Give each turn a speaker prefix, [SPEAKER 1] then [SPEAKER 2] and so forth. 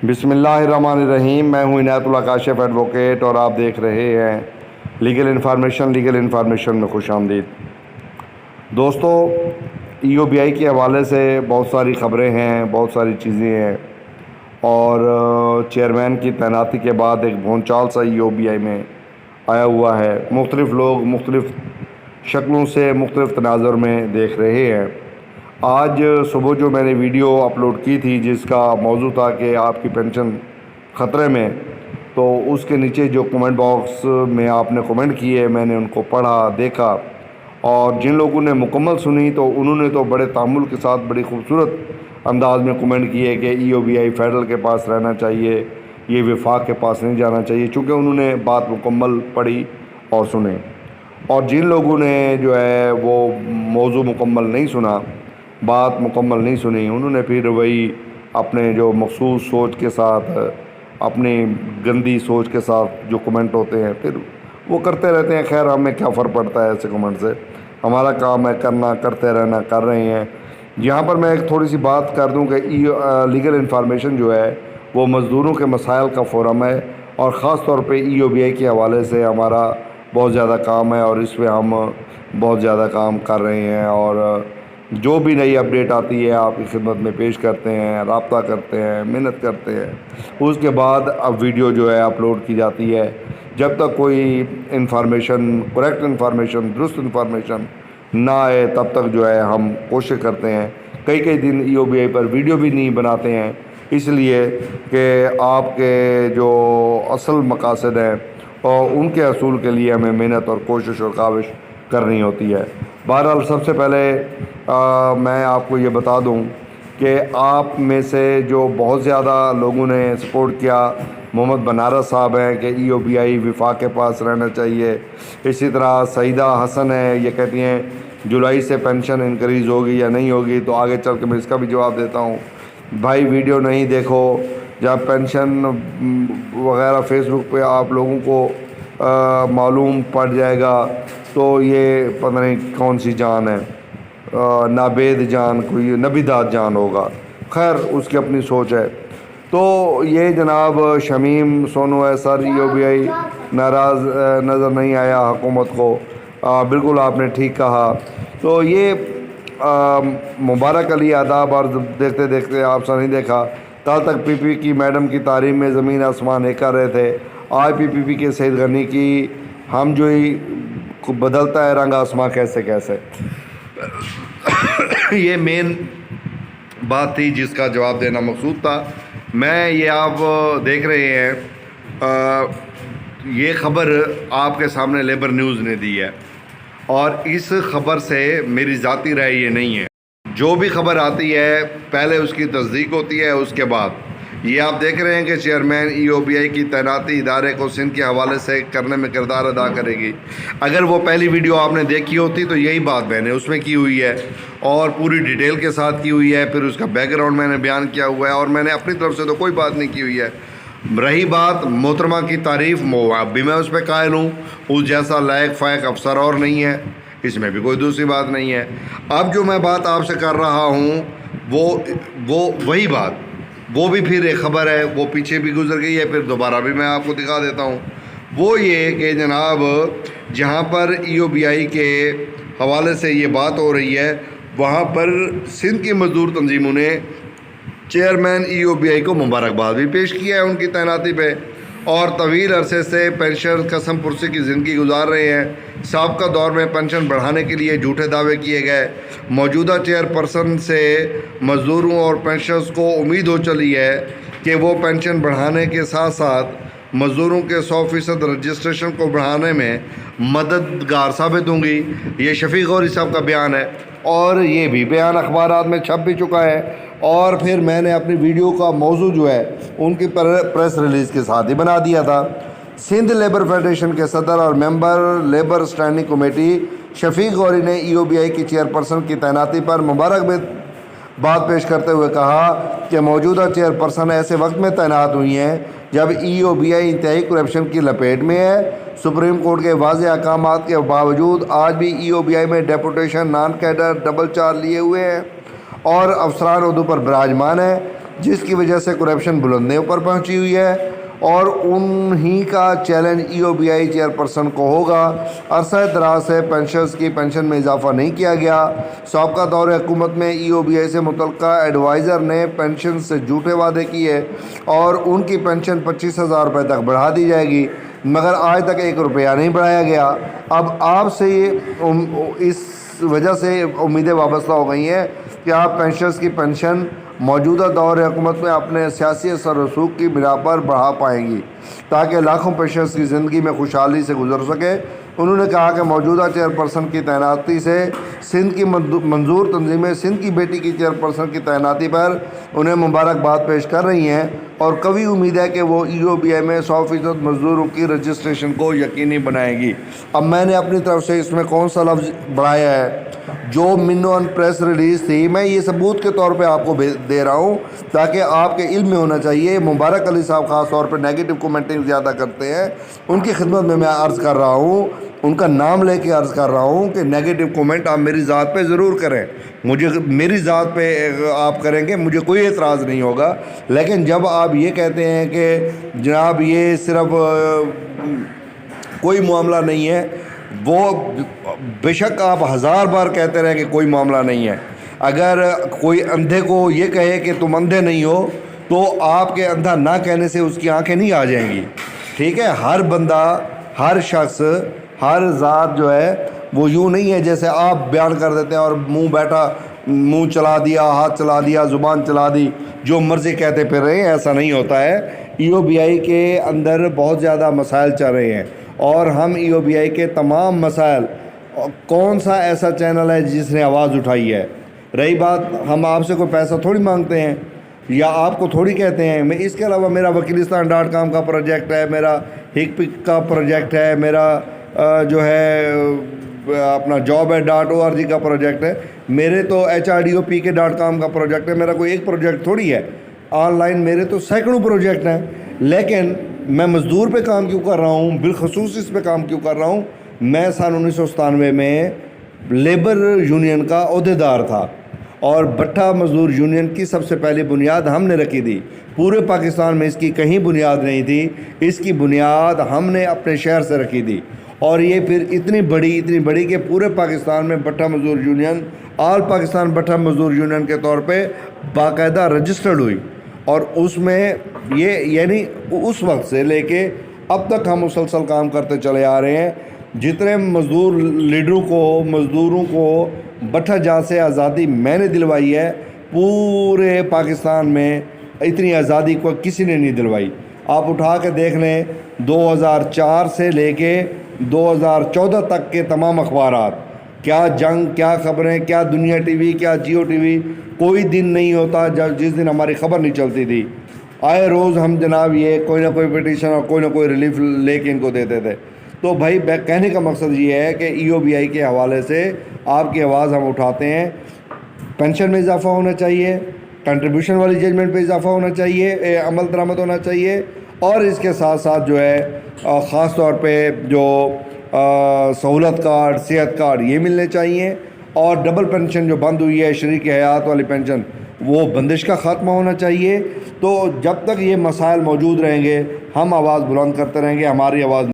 [SPEAKER 1] بسم اللہ الرحمن الرحیم۔ میں ہوں عنایت اللہ کاشف ایڈوکیٹ اور آپ دیکھ رہے ہیں لیگل انفارمیشن میں خوش آمدید۔ دوستو، ای او بی آئی کے حوالے سے بہت ساری خبریں ہیں، بہت ساری چیزیں ہیں، اور چیئرمین کی تعیناتی کے بعد ایک بھونچال سا ای او بی آئی میں آیا ہوا ہے۔ مختلف لوگ مختلف شکلوں سے مختلف تناظر میں دیکھ رہے ہیں۔ آج صبح جو میں نے ویڈیو اپلوڈ کی تھی جس کا موضوع تھا کہ آپ کی پینشن خطرے میں، تو اس کے نیچے جو کمنٹ باکس میں آپ نے کمنٹ کیے، میں نے ان کو پڑھا، دیکھا، اور جن لوگوں نے مکمل سنی تو انہوں نے تو بڑے تحمل کے ساتھ بڑی خوبصورت انداز میں کمنٹ کیے کہ ای او بی آئی فیڈرل کے پاس رہنا چاہیے، یہ وفاق کے پاس نہیں جانا چاہیے، چونکہ انہوں نے بات مکمل پڑھی اور سنے۔ اور جن لوگوں نے جو ہے وہ موضوع مکمل نہیں سنا، بات مکمل نہیں سنی، انہوں نے پھر وہی اپنے جو مخصوص سوچ کے ساتھ، اپنی گندی سوچ کے ساتھ جو کمنٹ ہوتے ہیں پھر وہ کرتے رہتے ہیں۔ خیر، ہمیں کیا فرق پڑتا ہے ایسے کمنٹ سے؟ ہمارا کام ہے کرنا، کرتے رہنا، کر رہے ہیں۔ یہاں پر میں ایک تھوڑی سی بات کر دوں کہ لیگل انفارمیشن جو ہے وہ مزدوروں کے مسائل کا فورم ہے، اور خاص طور پہ ای او بی آئی کے حوالے سے ہمارا بہت زیادہ کام ہے، اور اس پہ ہم بہت زیادہ کام کر رہے ہیں، اور جو بھی نئی اپڈیٹ آتی ہے آپ کی خدمت میں پیش کرتے ہیں، رابطہ کرتے ہیں، محنت کرتے ہیں۔ اس کے بعد اب ویڈیو جو ہے اپلوڈ کی جاتی ہے۔ جب تک کوئی انفارمیشن، کریکٹ انفارمیشن، درست انفارمیشن نہ آئے تب تک جو ہے ہم کوشش کرتے ہیں۔ کئی دن ای او بی آئی پر ویڈیو بھی نہیں بناتے ہیں، اس لیے کہ آپ کے جو اصل مقاصد ہیں اور ان کے حصول کے لیے ہمیں محنت اور کوشش اور کاوش کرنی ہوتی ہے۔ بہرحال، سب سے پہلے میں آپ کو یہ بتا دوں کہ آپ میں سے جو بہت زیادہ لوگوں نے سپورٹ کیا، محمد بنارس صاحب ہیں کہ ای او بی آئی وفاق کے پاس رہنا چاہیے۔ اسی طرح سعیدہ حسن ہے، یہ کہتی ہیں جولائی سے پینشن انکریز ہوگی یا نہیں ہوگی، تو آگے چل کے میں اس کا بھی جواب دیتا ہوں۔ بھائی، ویڈیو نہیں دیکھو، جب پینشن وغیرہ فیس بک پہ آپ لوگوں کو معلوم پڑ جائے گا تو یہ پتہ نہیں کون سی جان ہے، نابید جان، کوئی نبیدات جان ہوگا۔ خیر، اس کی اپنی سوچ ہے۔ تو یہ جناب شمیم سونو ہے سر، ای او بی آئی ناراض نظر نہیں آیا حکومت کو۔ بالکل آپ نے ٹھیک کہا۔ تو یہ مبارک علی آداب، اور دیکھتے دیکھتے آپ سے نہیں دیکھا، کل تک پی پی کی میڈم کی تعریف میں زمین آسمان ایک کر رہے تھے، آج پی پی کے سید غنی کی ہم جو ہی بدلتا ہے رنگ آسمان کیسے کیسے۔ یہ مین بات تھی جس کا جواب دینا مقصود تھا۔ میں یہ آپ دیکھ رہے ہیں، یہ خبر آپ کے سامنے لیبر نیوز نے دی ہے، اور اس خبر سے میری ذاتی رائے یہ نہیں ہے۔ جو بھی خبر آتی ہے پہلے اس کی تصدیق ہوتی ہے، اس کے بعد یہ آپ دیکھ رہے ہیں کہ چیئرمین ای او بی آئی کی تعیناتی ادارے کو سندھ کے حوالے سے کرنے میں کردار ادا کرے گی۔ اگر وہ پہلی ویڈیو آپ نے دیکھی ہوتی تو یہی بات میں نے اس میں کی ہوئی ہے، اور پوری ڈیٹیل کے ساتھ کی ہوئی ہے، پھر اس کا بیک گراؤنڈ میں نے بیان کیا ہوا ہے، اور میں نے اپنی طرف سے تو کوئی بات نہیں کی ہوئی ہے۔ رہی بات محترمہ کی تعریف، اب بھی میں اس پہ قائل ہوں، اس جیسا لائق فائق افسر اور نہیں ہے، اس میں بھی کوئی دوسری بات نہیں ہے۔ اب جو میں بات آپ سے کر رہا ہوں وہ وہی بات، وہ بھی پھر ایک خبر ہے، وہ پیچھے بھی گزر گئی ہے، پھر دوبارہ بھی میں آپ کو دکھا دیتا ہوں۔ وہ یہ کہ جناب جہاں پر ای او بی آئی کے حوالے سے یہ بات ہو رہی ہے، وہاں پر سندھ کی مزدور تنظیموں نے چیئرمین ای او بی آئی کو مبارکباد بھی پیش کیا ہے ان کی تعیناتی پہ، اور طویل عرصے سے پینشن قسم پرسی کی زندگی گزار رہے ہیں۔ سابقہ دور میں پینشن بڑھانے کے لیے جھوٹے دعوے کیے گئے۔ موجودہ چیئر پرسن سے مزدوروں اور پینشنرز کو امید ہو چلی ہے کہ وہ پینشن بڑھانے کے ساتھ ساتھ مزدوروں کے 100% رجسٹریشن کو بڑھانے میں مددگار ثابت ہوں گی۔ یہ شفیق غوری صاحب کا بیان ہے، اور یہ بھی بیان اخبارات میں چھپ بھی چکا ہے، اور پھر میں نے اپنی ویڈیو کا موضوع جو ہے ان کی پریس ریلیز کے ساتھ ہی بنا دیا تھا۔ سندھ لیبر فیڈریشن کے صدر اور ممبر لیبر اسٹینڈنگ کمیٹی شفیق غوری نے ای او بی آئی کی چیئرپرسن کی تعیناتی پر مبارکباد پیش کرتے ہوئے کہا کہ موجودہ چیئرپرسن ایسے وقت میں تعینات ہوئی ہیں جب ای او بی آئی انتہائی کرپشن کی لپیٹ میں ہے۔ سپریم کورٹ کے واضح احکامات کے باوجود آج بھی ای او بی آئی میں deputation naan cadre double charge لیے ہوئے ہیں اور افسران عہدوں پر براجمان ہیں۔ جس کی وجہ سے کرپشن بلندیوں پر پہنچی ہوئی ہے، اور انہی کا چیلنج EOBI چیئرپرسن کو ہوگا۔ عرصہ دراز سے پینشنز کی پینشن میں اضافہ نہیں کیا گیا۔ سابقہ دور حکومت میں EOBI سے متعلقہ ایڈوائزر نے پینشن سے جھوٹے وعدے کیے اور ان کی پینشن 25,000 روپے تک بڑھا دی جائے گی، مگر آج تک 1 روپیہ نہیں بڑھایا گیا۔ اب آپ سے اس وجہ سے امیدیں وابستہ ہو گئی ہیں کہ آپ پینشنز کی پینشن موجودہ دور حکومت میں اپنے سیاسی اثر و رسوخ کی بنا پر بڑھا پائیں گی تاکہ لاکھوں پیشنٹس کی زندگی میں خوشحالی سے گزر سکے۔ انہوں نے کہا کہ موجودہ چیئرپرسن کی تعیناتی سے سندھ کی منظور تنظیمیں سندھ کی بیٹی کی چیئرپرسن کی تعیناتی پر انہیں مبارکباد پیش کر رہی ہیں، اور قوی امید ہے کہ وہ EOBI میں 100% مزدوروں کی رجسٹریشن کو یقینی بنائے گی۔ اب میں نے اپنی طرف سے اس میں کون سا لفظ بڑھایا ہے؟ جو منون پریس ریلیز تھی، میں یہ ثبوت کے طور پہ آپ کو دے رہا ہوں تاکہ آپ کے علم میں ہونا چاہیے۔ مبارک علی صاحب خاص طور پہ نیگیٹو کومنٹنگ زیادہ کرتے ہیں، ان کی خدمت میں عرض کر رہا ہوں، ان کا نام لے کے عرض کر رہا ہوں کہ نیگیٹو کومنٹ آپ میری ذات پہ ضرور کریں، میری ذات پہ آپ کریں گے، مجھے کوئی اعتراض نہیں ہوگا، لیکن جب آپ یہ کہتے ہیں کہ جناب یہ صرف کوئی معاملہ نہیں ہے، وہ بے شک آپ 1000 بار کہتے رہیں کہ کوئی معاملہ نہیں ہے۔ اگر کوئی اندھے کو یہ کہے کہ تم اندھے نہیں ہو تو آپ کے اندھا نہ کہنے سے اس کی آنکھیں نہیں آ جائیں گی، ٹھیک ہے؟ ہر بندہ، ہر شخص، ہر ذات جو ہے وہ یوں نہیں ہے جیسے آپ بیان کر دیتے ہیں اور منہ چلا دیا، ہاتھ چلا دیا، زبان چلا دی، جو مرضی کہتے پھر رہے ہیں، ایسا نہیں ہوتا ہے۔ EOBI کے اندر بہت زیادہ مسائل چل رہے ہیں، اور ہم EOBI کے تمام مسائل، کون سا ایسا چینل ہے جس نے آواز اٹھائی ہے؟ رہی بات، ہم آپ سے کوئی پیسہ تھوڑی مانگتے ہیں یا آپ کو تھوڑی کہتے ہیں۔ میں اس کے علاوہ میرا وکیلستان.com کا پروجیکٹ ہے، میرا HICPIC کا پروجیکٹ ہے، میرا جو ہے اپنا job@org کا پروجیکٹ ہے، میرے تو HRDOPK.com کا پروجیکٹ ہے، میرا کوئی ایک پروجیکٹ تھوڑی ہے۔ آن لائن میرے تو سینکڑوں پروجیکٹ ہیں، لیکن میں مزدور پہ کام کیوں کر رہا ہوں؟ بالخصوص اس پہ کام کیوں کر رہا ہوں؟ میں سن 1997 میں لیبر یونین کا عہدیدار تھا، اور بٹھا مزدور یونین کی سب سے پہلی بنیاد ہم نے رکھی تھی۔ پورے پاکستان میں اس کی کہیں بنیاد نہیں تھی، اس کی بنیاد ہم نے اپنے شہر سے رکھی تھی، اور یہ پھر اتنی بڑی کہ پورے پاکستان میں بٹھا مزدور یونین آل پاکستان بٹھا مزدور یونین کے طور پہ باقاعدہ رجسٹرڈ ہوئی، اور اس میں یہ یعنی اس وقت سے لے کے اب تک ہم مسلسل کام کرتے چلے آ رہے ہیں۔ جتنے مزدور لیڈروں کو، مزدوروں کو بٹھا جہاں سے آزادی میں نے دلوائی ہے، پورے پاکستان میں اتنی آزادی کو کسی نے نہیں دلوائی۔ آپ اٹھا کے دیکھ لیں، 2004 سے لے کے 2014 تک کے تمام اخبارات، کیا جنگ، کیا خبریں، کیا دنیا ٹی وی، کیا جیو ٹی وی، کوئی دن نہیں ہوتا جس دن ہماری خبر نہیں چلتی تھی۔ آئے روز ہم جناب یہ کوئی نہ کوئی پٹیشن اور کوئی نہ کوئی ریلیف لے کے ان کو دیتے تھے۔ تو بھائی کہنے کا مقصد یہ ہے کہ EOBI کے حوالے سے آپ کی آواز ہم اٹھاتے ہیں۔ پینشن میں اضافہ ہونا چاہیے، کنٹریبیوشن والی ججمنٹ پہ اضافہ ہونا چاہیے، عمل درآمد ہونا چاہیے، اور اس کے ساتھ ساتھ جو ہے خاص طور پہ جو سہولت کارڈ، صحت کارڈ یہ ملنے چاہیے، اور ڈبل پینشن جو بند ہوئی ہے، شریک حیات والی پینشن، وہ بندش کا خاتمہ ہونا چاہیے۔ تو جب تک یہ مسائل موجود رہیں گے ہم آواز بلند کرتے رہیں گے، ہماری آواز